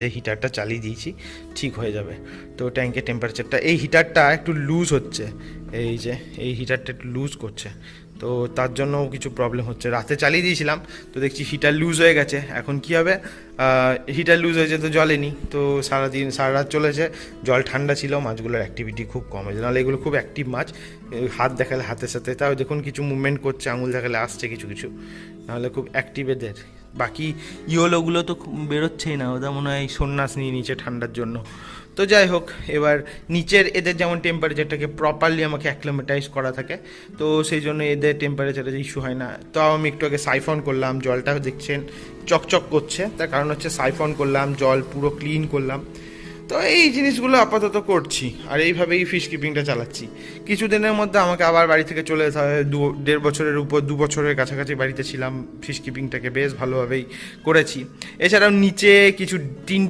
এই হিটারটা চালিয়ে দিয়েছি, ঠিক হয়ে যাবে। তো ট্যাঙ্কের টেম্পারেচারটা, এই হিটারটা একটু লুজ হচ্ছে, এই যে এই হিটারটা একটু লুজ করছে, তো তার জন্য কিছু প্রবলেম হচ্ছে। রাতে চালিয়ে দিয়েছিলাম তো দেখছি হিটার লুজ হয়ে গেছে। এখন কি হবে, হিটার লুজ হয়েছে তো জ্বলেনি, তো সারাদিন সারা রাত চলেছে, জল ঠান্ডা ছিল, মাছগুলোর অ্যাক্টিভিটি খুব কম হয়েছে। নাহলে এগুলো খুব অ্যাক্টিভ মাছ, হাত দেখালে হাতের সাথে তাও দেখুন কিছু মুভমেন্ট করছে, আঙুল দেখালে আসছে কিছু কিছু, নাহলে খুব অ্যাক্টিভ এদের। বাকি ইয়োলোগুলো তো বেরোচ্ছেই না, ওদের মনে হয় সন্ন্যাস নিয়ে নিচে ঠান্ডার জন্য। তো যাই হোক, এবার নিচের এদের যেমন টেম্পারেচারটাকে প্রপারলি আমাকে অ্যাক্লিমেটাইজ করা থাকে, তো সেই জন্য এদের টেম্পারেচারের ইস্যু হয় না। তো আমি একটু আগে সাইফন করলাম, জলটা দেখছেন চকচক করছে, তার কারণ হচ্ছে সাইফন করলাম, জল পুরো ক্লিন করলাম। তো এই জিনিসগুলো আপাতত করছি, আর এইভাবেই ফিশ কিপিংটা চালাচ্ছি। কিছুদিনের মধ্যে আমাকে আবার বাড়ি থেকে চলে যেতে হবে। 1.5 বছরের উপর, 2 বছরের কাছাকাছি বাড়িতে ছিলাম, ফিশ কিপিংটাকে বেশ ভালোভাবেই করেছি। এছাড়াও নিচে কিছু 3টে